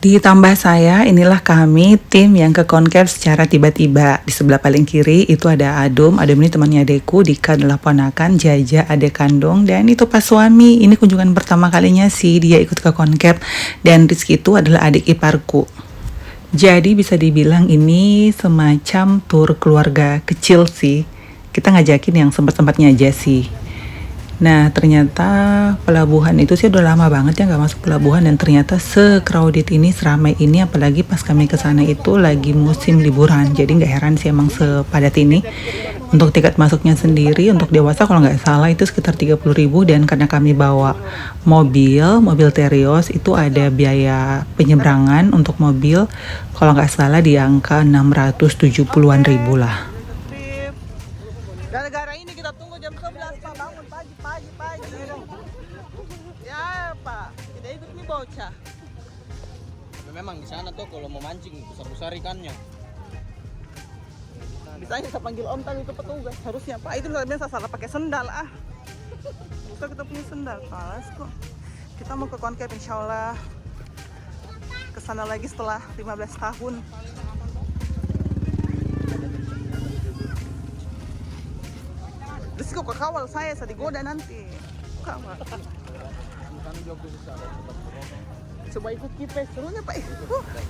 Ditambah saya, inilah kami tim yang ke Konkev secara tiba-tiba. Di sebelah paling kiri itu ada Adum. Adum ini temannya adekku, Dika adalah ponakan, Jaja adek kandung, dan itu pas suami. Ini kunjungan pertama kalinya sih dia ikut ke Konkev, dan Rizky itu adalah adik iparku. Jadi bisa dibilang ini semacam tur keluarga kecil sih. Kita ngajakin yang sempat-sempatnya aja sih. Nah ternyata pelabuhan itu sih udah lama banget ya nggak masuk pelabuhan, dan ternyata se-crowded ini, seramai ini, apalagi pas kami kesana itu lagi musim liburan. Jadi nggak heran sih emang sepadat ini. Untuk tiket masuknya sendiri untuk dewasa kalau nggak salah itu sekitar 30.000, dan karena kami bawa mobil Terios itu ada biaya penyeberangan untuk mobil kalau nggak salah di angka 670-an ribu lah. Gara-gara ini kita tunggu jam 11 Pak, bangun pagi. Ya Pak, kita ikut nih bocah. Memang di sana tuh kalau mau mancing besar-besar ikannya. Bisa kita panggil Om tadi itu petugas harusnya Pak. Itu biasa salah pakai sendal ah. Bisa kita punya sendal, palas kok. Kita mau ke Konkev insyaallah. Kesana lagi setelah 15 tahun. Terus kok kawal saya digoda nanti. Kawal. Coba ikut kita, serunya Pak.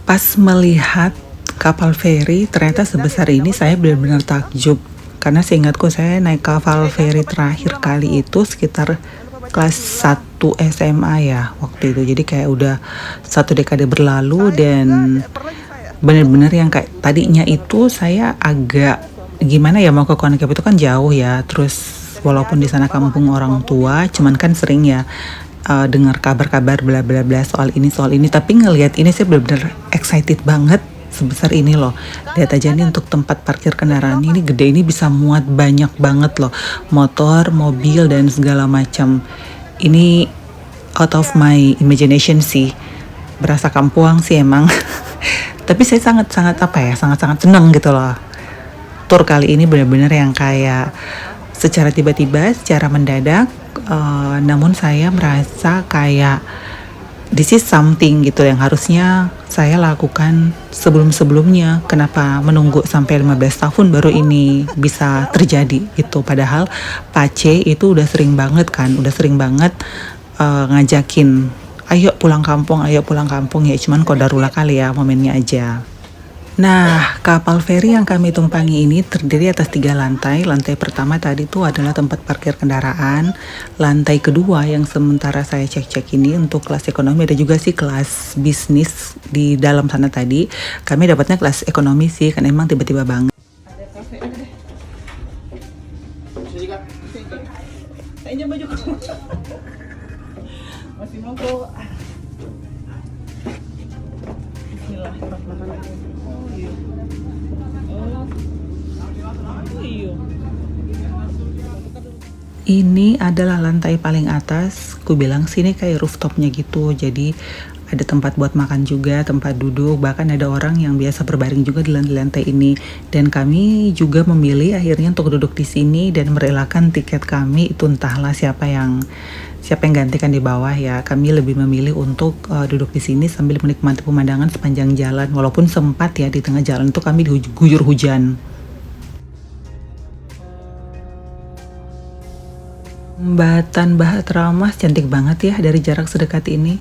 Pas melihat kapal feri ternyata sebesar ini, saya benar-benar takjub. Karena seingatku saya naik kapal feri terakhir kali itu sekitar kelas 1 SMA ya waktu itu. Jadi kayak udah 1 dekade berlalu, dan benar-benar yang kayak tadinya itu saya agak gimana ya, mau ke Konkev itu kan jauh ya. Terus walaupun di sana kampung orang tua, cuman kan sering ya dengar kabar-kabar bla bla bla soal ini, tapi ngelihat ini sih benar-benar excited banget. Sebesar ini loh, lihat aja nih untuk tempat parkir kendaraan ini gede, ini bisa muat banyak banget loh, motor, mobil, dan segala macam. Ini out of my imagination sih, berasa kampuang sih emang. Tapi saya sangat-sangat sangat-sangat senang gitu loh. Tur kali ini benar-benar yang kayak secara tiba-tiba, secara mendadak, namun saya merasa kayak this is something gitu yang harusnya saya lakukan sebelum-sebelumnya. Kenapa menunggu sampai 15 tahun baru ini bisa terjadi gitu. Padahal Pace itu udah sering banget ngajakin ayo pulang kampung ya, cuman kodarullah kali ya momennya aja. Nah, kapal feri yang kami tumpangi ini terdiri atas 3 lantai. Lantai pertama tadi itu adalah tempat parkir kendaraan. Lantai kedua yang sementara saya cek-cek ini untuk kelas ekonomi, ada juga sih kelas bisnis di dalam sana tadi. Kami dapatnya kelas ekonomi sih, kan emang tiba-tiba banget. Kayaknya baju kamu masih mau kok. Bismillahirrahmanirrahim. Ini adalah lantai paling atas. Ku bilang sini kayak rooftopnya gitu. Jadi ada tempat buat makan juga, tempat duduk, bahkan ada orang yang biasa berbaring juga di lantai ini. Dan kami juga memilih akhirnya untuk duduk di sini dan merelakan tiket kami itu, entahlah siapa yang gantikan di bawah ya. Kami lebih memilih untuk duduk di sini sambil menikmati pemandangan sepanjang jalan. Walaupun sempat ya di tengah jalan itu kami diguyur hujan. Jembatan Bahtera Mas cantik banget ya dari jarak sedekat ini.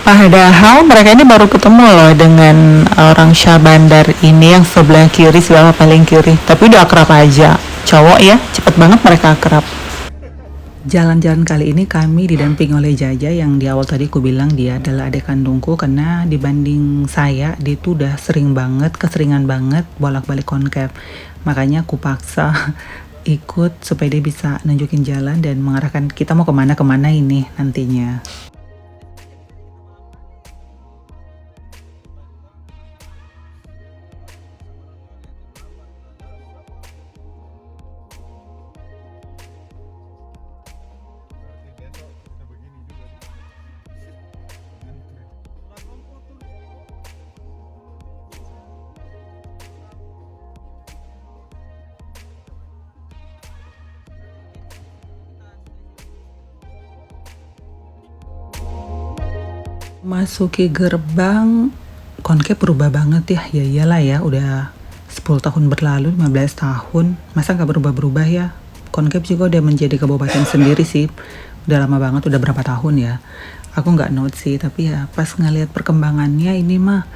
Padahal mereka ini baru ketemu loh dengan orang Syah Bandar ini yang sebelah kiri, sebelah paling kiri. Tapi udah akrab aja. Cowok ya, cepet banget mereka akrab. Jalan-jalan kali ini kami didampingi oleh Jaja yang di awal tadi aku bilang dia adalah adik kandungku, karena dibanding saya dia tuh udah keseringan banget bolak-balik konkev. Makanya aku paksa ikut supaya dia bisa nunjukin jalan dan mengarahkan kita mau kemana-kemana ini nantinya. Masuki gerbang, konkev berubah banget ya. Ya iyalah ya, udah 10 tahun berlalu, 15 tahun. Masa nggak berubah-berubah ya? Konkev juga udah menjadi kabupaten sendiri sih. Udah lama banget, udah berapa tahun ya. Aku nggak note sih, tapi ya pas ngeliat perkembangannya ini mah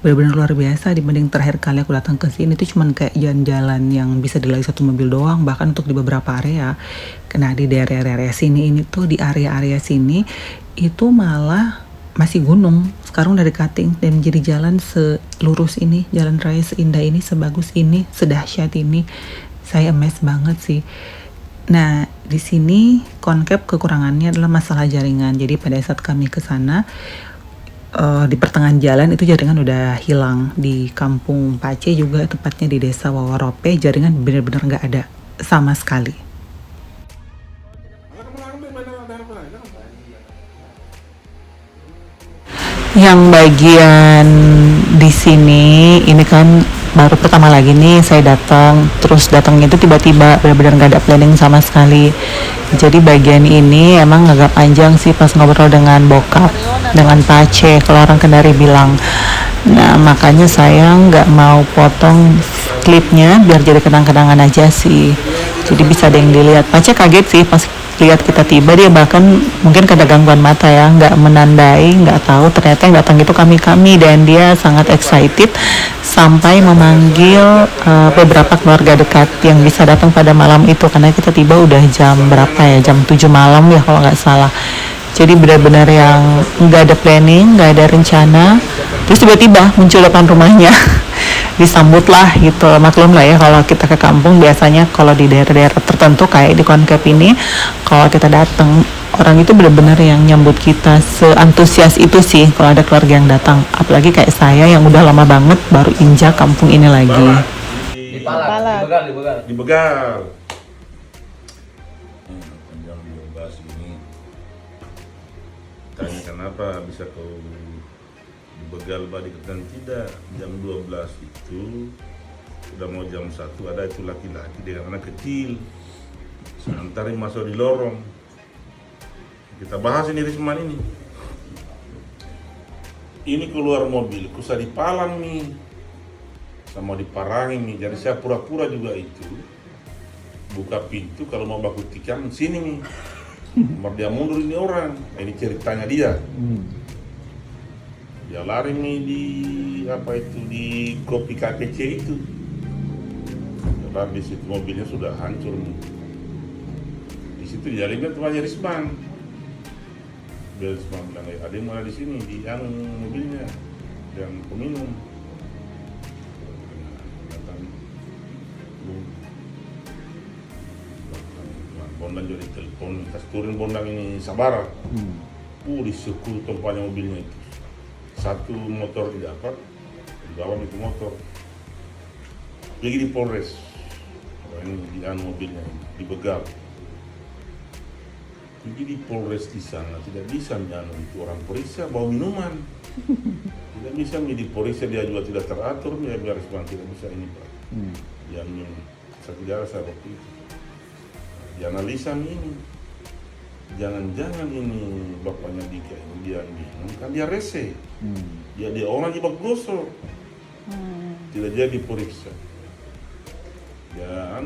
benar-benar luar biasa. Dibanding terakhir kali aku datang ke sini itu cuman kayak jalan-jalan yang bisa dilalui satu mobil doang, bahkan untuk di beberapa area. Karena di daerah-area sini ini tuh, di area-area sini itu malah masih gunung. Sekarang udah di-cutting dan menjadi jalan selurus ini, jalan raya seindah ini, sebagus ini, sedahsyat ini. Saya amazed banget sih. Nah, di sini konkev kekurangannya adalah masalah jaringan. Jadi pada saat kami ke sana, di pertengahan jalan itu jaringan udah hilang. Di kampung Pace juga, tepatnya di desa Wawarope, jaringan benar-benar nggak ada sama sekali. Yang bagian di sini ini kan baru pertama lagi nih saya datang, terus datangnya itu tiba-tiba, benar-benar nggak ada planning sama sekali. Jadi bagian ini emang agak panjang sih pas ngobrol dengan bokap, dengan Pace kalau orang Kendari bilang. Nah makanya saya nggak mau potong klipnya biar jadi kenang-kenangan aja sih. Jadi bisa ada yang dilihat. Pace kaget sih pas lihat kita tiba, dia bahkan mungkin ada gangguan mata ya, nggak menandai, nggak tahu ternyata yang datang itu kami, dan dia sangat excited sampai memanggil beberapa keluarga dekat yang bisa datang pada malam itu, karena kita tiba udah jam berapa ya, jam 7 malam ya kalau nggak salah. Jadi benar-benar yang nggak ada planning, nggak ada rencana, terus tiba-tiba muncul depan rumahnya. Disambut lah gitu. Maklum lah ya kalau kita ke kampung biasanya kalau di daerah-daerah tertentu kayak di konkev ini, kalau kita datang orang itu benar-benar yang nyambut kita seantusias itu sih kalau ada keluarga yang datang. Apalagi kayak saya yang udah lama banget baru injak kampung ini lagi. Di Palak, Di Begal. Jam 12 ini. Tanya kenapa bisa kau di Begal dikatakan tidak. Jam 12 itu udah mau jam 1 ada itu laki-laki dengan anak kecil. Sementara masuk di lorong. Kita bahas ini Risman ini. Ini keluar mobil, kusa dipalang nih. Sama diparangin nih, jadi saya pura-pura juga itu buka pintu kalau mau baku tikam sini nih. Nomor dia mundur ini orang, ini ceritanya dia. Dia lari nih di apa itu di kopi KPC itu. Karena di situ mobilnya sudah hancur nih. Di situ dia lihat temannya Risman. Dia Risman bilang, ada yang mana di sini di yang mobilnya yang peminum. Bondang jadi telepon, kas turun Bondang ini Sabara. Di sekul tempatnya mobilnya itu. Satu motor didapat, dibawa itu motor. Pergi di Polres. Ini di mobilnya di Begal. Pergi di Polres di sana tidak bisa menjadi itu orang periksa bawa minuman. Tidak bisa di periksa, dia juga tidak teratur, dia biar Risman tidak bisa ini Pak. Dia minum satu jarang saya waktu itu. Dianalisa ini, jangan-jangan ini bapaknya Dika ini dia minum kan dia rese, dia orang jebak gosok, tidak jadi diperiksa. Ya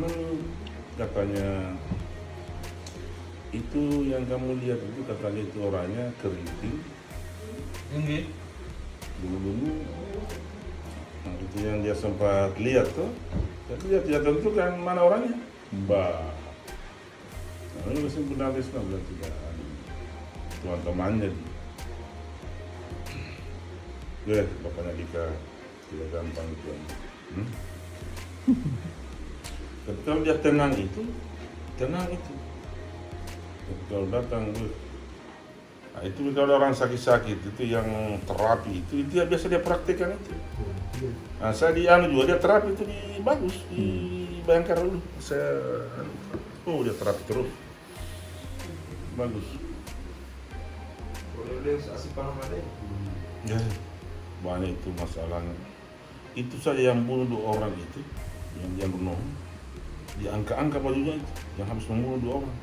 katanya itu yang kamu lihat itu katanya itu orangnya keriting, Ini. Dulu-dulu, nah, itu yang dia sempat lihat tuh, tapi dia tidak tentukan mana orangnya. Bah, nah, ini masih benar Islam dan tidak teman-temannya. Ya, bapaknya Dika tidak gampang itu. Tapi kalau dia tenang itu. Tapi kalau datang, nah, itu kalau orang sakit-sakit itu yang terapi itu dia biasa dia praktekkan itu. Nah, saya di juga dia terapi itu bagus di Bayangkara dulu. Dia terapi terus, bagus. Ya, banyak itu masalahnya. Itu saja yang bunuh 2 orang itu, yang dia bunuh, dia angka bajunya itu, yang habis membunuh 2 orang.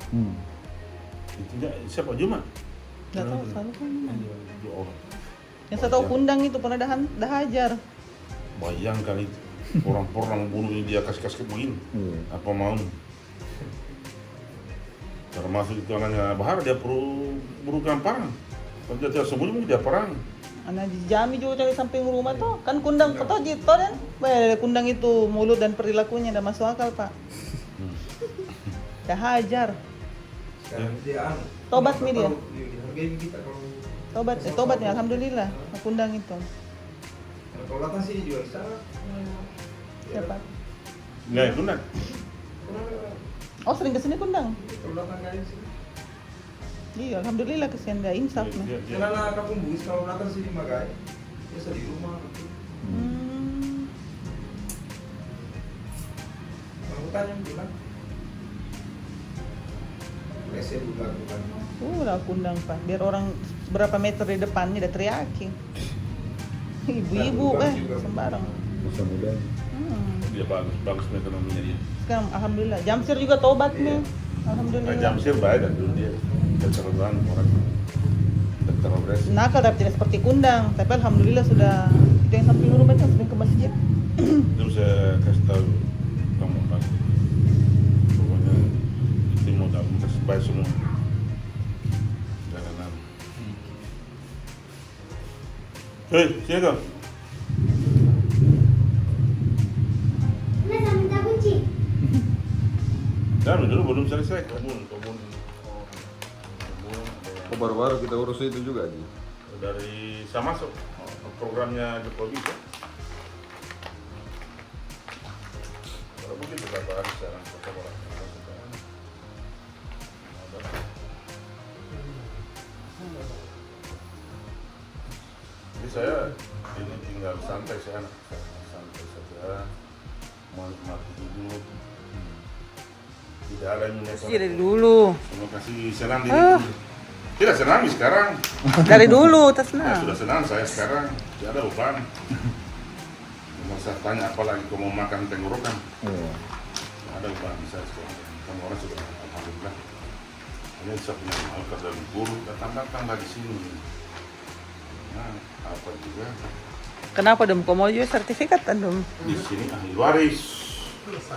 Itu dia, siapa Jumat? Nggak tahu, selalu kan. 2 orang. Yang saya tahu Kundang itu pernah dah hajar. Bayangkan itu, orang bunuh dia kasih begini, apa mau? Termasuk itu anaknya Bahar, dia buru gampang. Kalau dia tidak sembunyi, dia perang. Anak di Jami juga cari samping rumah tuh. Kan Kundang kau tahu gitu kan? Kundang itu mulut dan perilakunya dah masuk akal, Pak. Dah hajar. Tobat mi dia. Tobat ya, alhamdulillah. Kundang itu. Kalau datang sini juga sana. Siapa? Nggak, itu nak. Oh, sering kesini Kundang? Kalau datang kalian sini. Iya, alhamdulillah kesian dah insaf nih. Karena kampung Bugis kalau datang sini magai biasa di rumah. Kalau tanya bilang, rese juga bukan. Lah Kundang Pak, biar orang berapa meter di depannya udah teriakin. Ibu-ibu sembarang. Masa muda. Dia bagus ekonominya dia. Sekarang alhamdulillah, Jamsir juga tobat nih. Alhamdulillah. Nah, Jamsir baik dan dulu dia keterusan orang terobres. Nakal tapi tidak seperti Kundang, tapi alhamdulillah sudah itu yang samping rumah itu sering ke masjid. Itu saya kasih tahu kamu lagi. Pokoknya itu modal kasih baik semua. Jalanan. Hei, sini kau. Minta kunci. Dan dulu belum selesai kebun. Oh, baru-baru kita urus itu juga Ji. Dari saya masuk programnya Jokowi ya. Kalau begitu berapa hari sekarang jadi saya ini tinggal santai saja, menikmati hidup. Tidak ada yang Iya dari dulu. Terima kasih senang diri. Tidak senang sekarang. Dari dulu tas Nah, senang. sudah senang saya sekarang. Tidak ada beban. Cuma saya tanya apalagi kau mau makan tenggorokan. Tidak ada beban bisa sekarang. Kamu orang sudah alhamdulillah. Ini saya punya malaikat dari guru datang dari sini. Nah, apa juga. Kenapa dong? Kau mau juga sertifikat kan dong? Di sini ahli waris. Tidak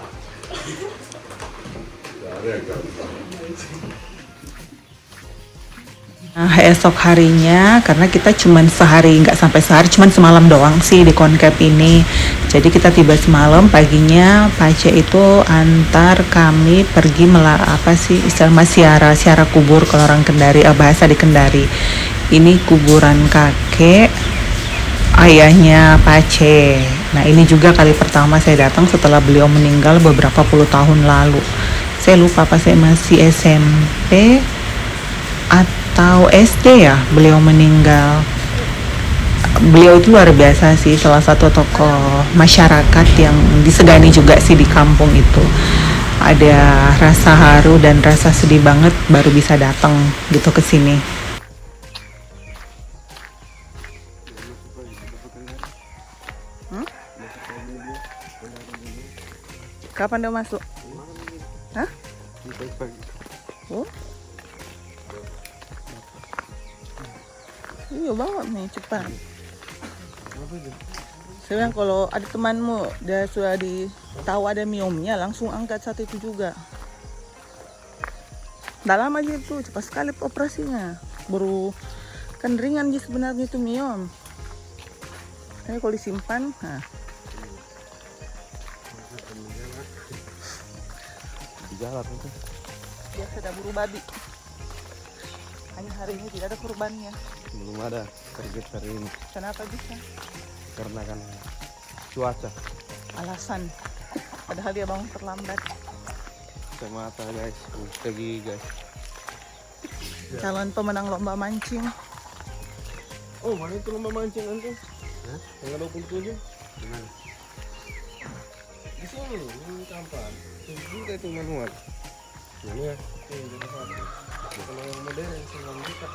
ada yang Nah, esok harinya karena kita cuman sehari, nggak sampai sehari, cuman semalam doang sih di Concap ini. Jadi kita tiba semalam, paginya Pace itu antar kami pergi istilah siara kubur kalau orang Kendari, bahasa di Kendari. Ini kuburan kakek ayahnya Pace. Nah, ini juga kali pertama saya datang setelah beliau meninggal beberapa puluh tahun lalu. Saya lupa apa saya masih SMP atau SD ya beliau meninggal. Beliau itu luar biasa sih, salah satu tokoh masyarakat yang disegani juga sih di kampung itu. Ada rasa haru dan rasa sedih banget baru bisa datang gitu ke sini. Kapan dia masuk? Hah? Oh? Iya banget nih, cepat. Saya bilang kalau ada temanmu dia sudah tahu ada miomnya, langsung angkat satu itu juga. Dalam aja itu, cepat sekali operasinya. Baru Kan ringan sih sebenarnya itu Miom. Ini kalau disimpan, nah. Di jalan itu. Biasa ada buru babi. Hanya hari ini tidak ada kurbannya. Belum ada target hari ini. Kenapa bisa? Karena kan cuaca. Alasan. Padahal dia bangun terlambat. Mata guys, pergi guys. Calon pemenang lomba mancing. Oh, mana itu lomba mancing nanti? Hah? Tanggal 27? Gimana? Di sini, ini kapan? Juga itu manual. Ini ya? Ini juga satu. Kalau yang modern, 9 juta.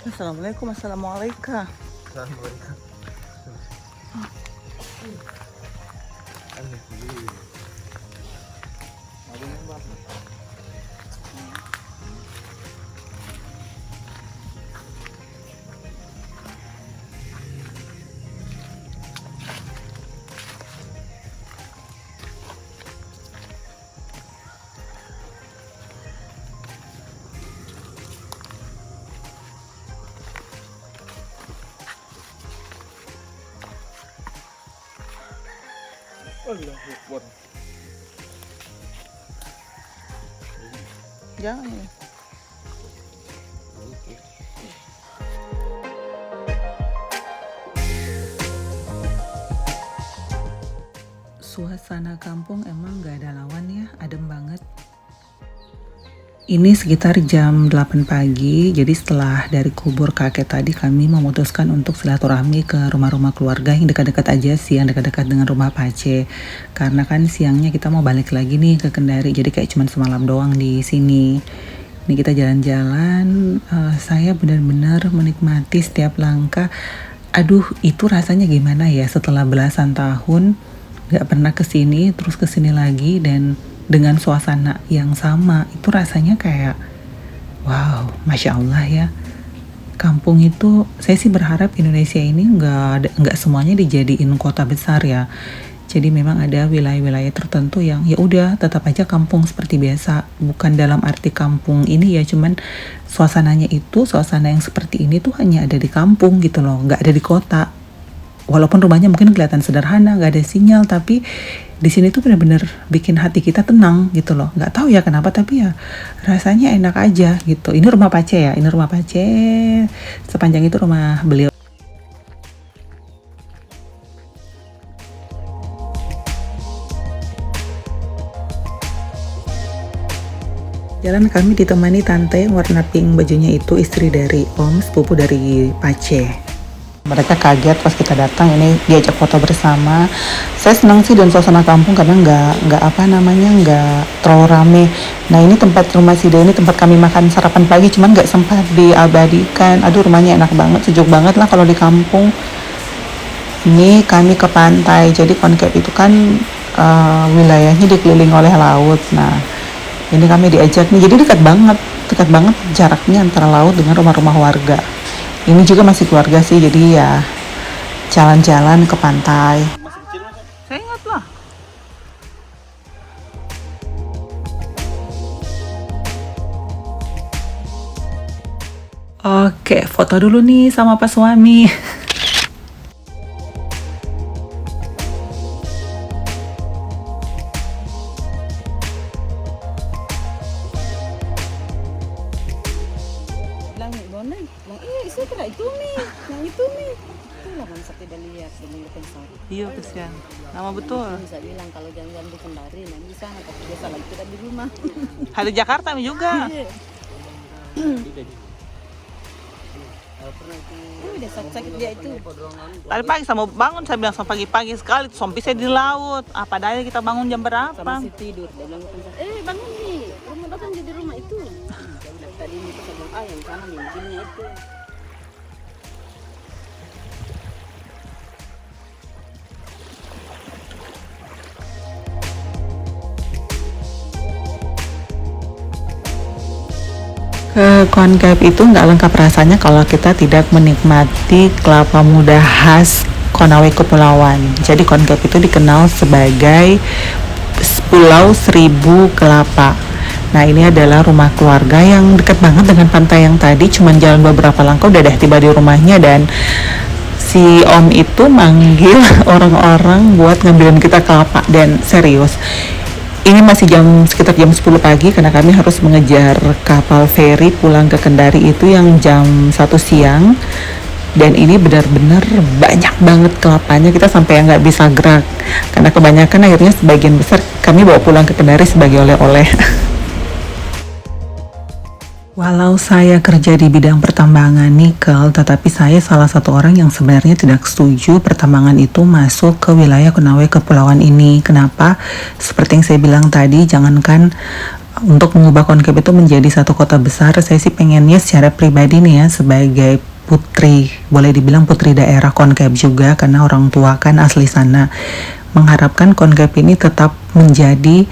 Assalamualaikum, assalamualaikum. Assalamualaikum. Allahu Akbar. Jangan ya. Suasana kampung emang gak ada lawan ya, adem banget. Ini sekitar jam 8 pagi, jadi setelah dari kubur kakek tadi kami memutuskan untuk silaturahmi ke rumah-rumah keluarga yang dekat-dekat aja sih, yang dekat-dekat dengan rumah Pace. Karena kan siangnya kita mau balik lagi nih ke Kendari, jadi kayak cuman semalam doang di sini. Ini kita jalan-jalan, saya benar-benar menikmati setiap langkah. Aduh, itu rasanya gimana ya setelah belasan tahun gak pernah kesini, terus kesini lagi dan dengan suasana yang sama, itu rasanya kayak wow, Masya Allah ya. Kampung itu, saya sih berharap Indonesia ini nggak semuanya dijadiin kota besar ya. Jadi memang ada wilayah-wilayah tertentu yang ya udah tetap aja kampung seperti biasa. Bukan dalam arti kampung ini ya, cuman suasananya itu, suasana yang seperti ini tuh hanya ada di kampung gitu loh, nggak ada di kota. Walaupun rumahnya mungkin kelihatan sederhana, nggak ada sinyal, tapi di sini tuh benar-benar bikin hati kita tenang gitu loh. Nggak tahu ya kenapa, tapi ya rasanya enak aja gitu. Ini rumah Pace ya, ini rumah Pace. Sepanjang itu rumah beliau. Jalan kami ditemani tante yang warna pink, bajunya itu istri dari Om, sepupu dari Pace. Mereka kaget pas kita datang, ini diajak foto bersama. Saya senang sih dan suasana kampung karena nggak terlalu rame. Nah ini tempat rumah Sida, ini tempat kami makan sarapan pagi, cuman nggak sempat diabadikan. Aduh rumahnya enak banget, sejuk banget lah kalau di kampung. Ini kami ke pantai, jadi Concave itu kan wilayahnya dikelilingi oleh laut. Nah ini kami diajak nih, jadi dekat banget jaraknya antara laut dengan rumah-rumah warga. Ini juga masih keluarga sih, jadi ya jalan-jalan ke pantai. Saya ingat lah. Oke, foto dulu nih sama Pak suami. Iya kesian. Nama betul. Bisa bilang kalau jalan-jalan di Kendari, nah di sana tapi biasa lagi tidak di rumah. Hari Jakarta juga. Udah sakit dia itu. Tadi pagi saya mau bangun, saya bilang sama pagi-pagi sekali, sompi saya di laut. Apa daya kita bangun jam berapa? Sama si tidur, dia bilang bangun nih, rumah datang jadi rumah itu. Saya bilang tadi ini saya bilang yang sana mimpinya itu. Ke Konkev itu nggak lengkap rasanya kalau kita tidak menikmati kelapa muda khas Konawe Kepulauan. Jadi Konkev itu dikenal sebagai Pulau Seribu Kelapa. Nah, ini adalah rumah keluarga yang dekat banget dengan pantai yang tadi, cuman jalan beberapa langkah udah deh tiba di rumahnya. Dan si om itu manggil orang-orang buat ngambilin kita kelapa. Dan serius, ini masih sekitar jam 10 pagi karena kami harus mengejar kapal feri pulang ke Kendari itu yang jam 1 siang. Dan ini benar-benar banyak banget kelapanya, kita sampai yang nggak bisa gerak karena kebanyakan akhirnya sebagian besar kami bawa pulang ke Kendari sebagai oleh-oleh. Walau saya kerja di bidang pertambangan nikel, tetapi saya salah satu orang yang sebenarnya tidak setuju pertambangan itu masuk ke wilayah Konawe Kepulauan ini. Kenapa? Seperti yang saya bilang tadi, jangankan untuk mengubah Konkev itu menjadi satu kota besar, saya sih pengennya secara pribadi nih ya, sebagai putri, boleh dibilang putri daerah Konkev juga, karena orang tua kan asli sana, mengharapkan Konkev ini tetap menjadi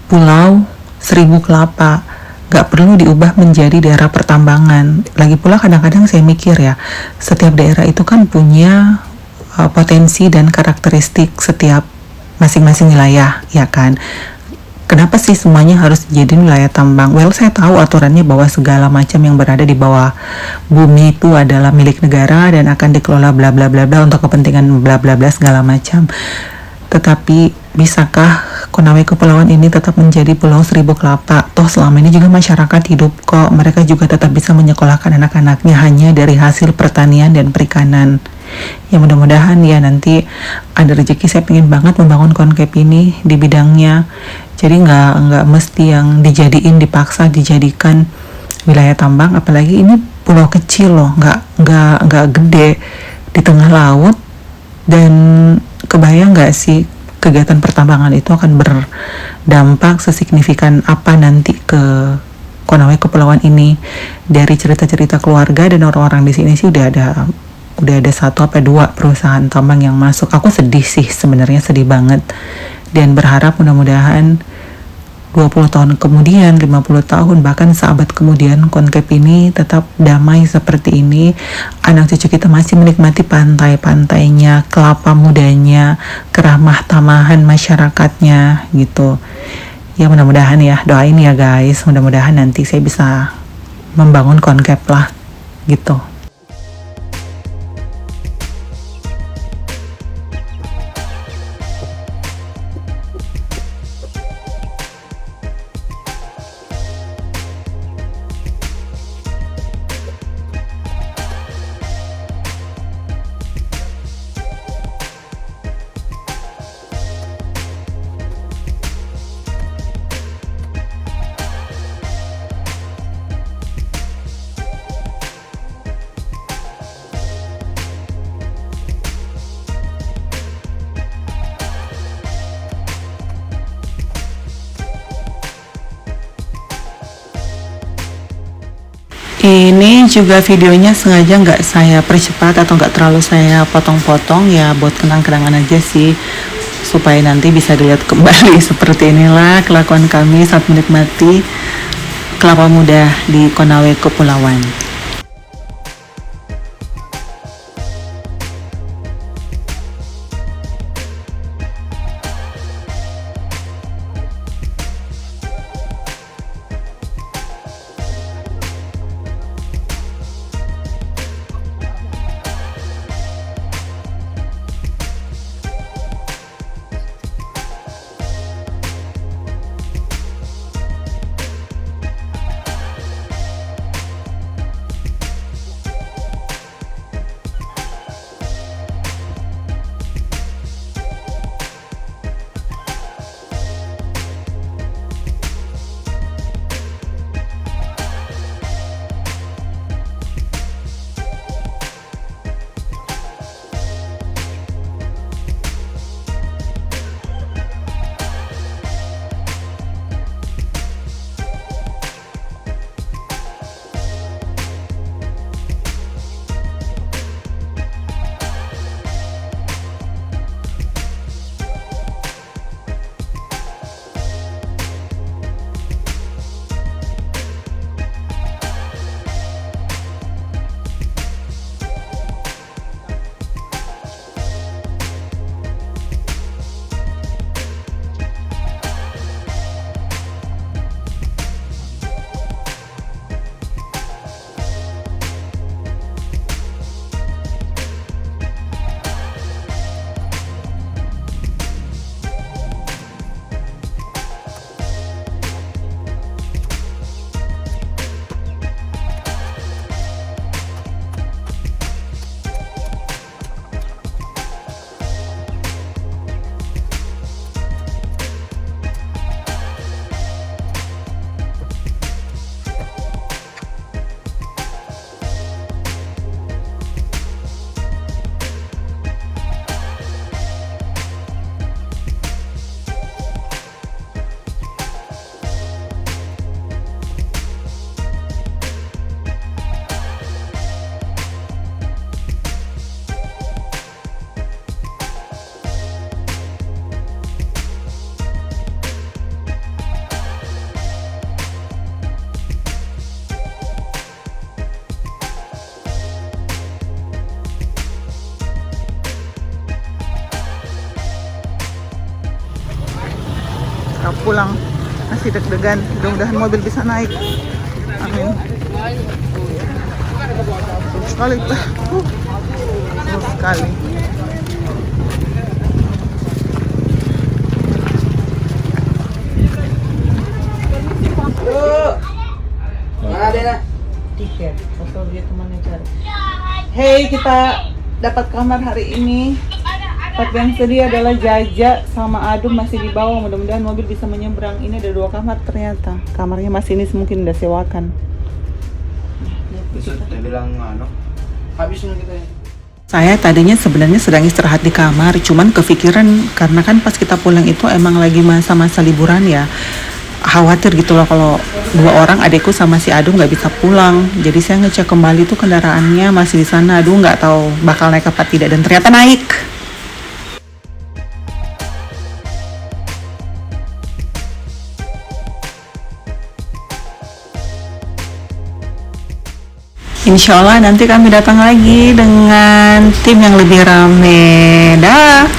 Pulau Seribu Kelapa, gak perlu diubah menjadi daerah pertambangan. Lagi pula kadang-kadang saya mikir ya, setiap daerah itu kan punya potensi dan karakteristik setiap masing-masing wilayah, ya kan? Kenapa sih semuanya harus jadi wilayah tambang? Well, saya tahu aturannya bahwa segala macam yang berada di bawah bumi itu adalah milik negara dan akan dikelola bla bla bla bla untuk kepentingan bla bla bla segala macam. Tetapi bisakah Konawe Kepulauan ini tetap menjadi Pulau Seribu Kelapa? Toh selama ini juga masyarakat hidup kok. Mereka juga tetap bisa menyekolahkan anak-anaknya hanya dari hasil pertanian dan perikanan. Ya mudah-mudahan ya nanti ada rezeki. Saya pengen banget membangun Konkev ini di bidangnya. Jadi nggak mesti yang dipaksa dijadikan wilayah tambang. Apalagi ini pulau kecil loh, nggak gede di tengah laut. Dan kebayang nggak sih kegiatan pertambangan itu akan berdampak sesignifikan apa nanti ke Konawe Kepulauan ini? Dari cerita-cerita keluarga dan orang-orang di sini sih udah ada 1 atau 2 perusahaan tambang yang masuk. Aku sedih sih, sebenarnya sedih banget, dan berharap mudah-mudahan 20 tahun kemudian, 50 tahun, bahkan seabad kemudian Konkev ini tetap damai seperti ini. Anak cucu kita masih menikmati pantai-pantainya, kelapa mudanya, keramah tamahan masyarakatnya gitu. Ya mudah-mudahan ya, doain ya guys, mudah-mudahan nanti saya bisa membangun Konkev lah gitu. Ini juga videonya sengaja nggak saya percepat atau nggak terlalu saya potong-potong ya, buat kenang-kenangan aja sih, supaya nanti bisa dilihat kembali. Seperti inilah kelakuan kami saat menikmati kelapa muda di Konawe Kepulauan. kita pulang. Masih deg-degan, mudah-mudahan mobil bisa naik. Amin. Seru sekali. Seru sekali. Tiket, atau dia temannya cari. Hey, kita dapat kamar hari ini. Tapi yang sedih adalah Jaja sama Adum masih di bawah. Mudah-mudahan mobil bisa menyeberang. Ini ada 2 kamar ternyata. Kamarnya masih ini mungkin udah sewakan. Dia bilang habis nih kita. Saya tadinya sebenarnya sedang istirahat di kamar, cuman kepikiran karena kan pas kita pulang itu emang lagi masa-masa liburan ya. Khawatir gitu loh kalau 2 orang, adekku sama si Adu nggak bisa pulang. Jadi saya ngecek kembali tuh kendaraannya masih di sana. Aduh, nggak tahu bakal naik apa tidak, dan ternyata naik. Insya Allah nanti kami datang lagi dengan tim yang lebih rame. Dah.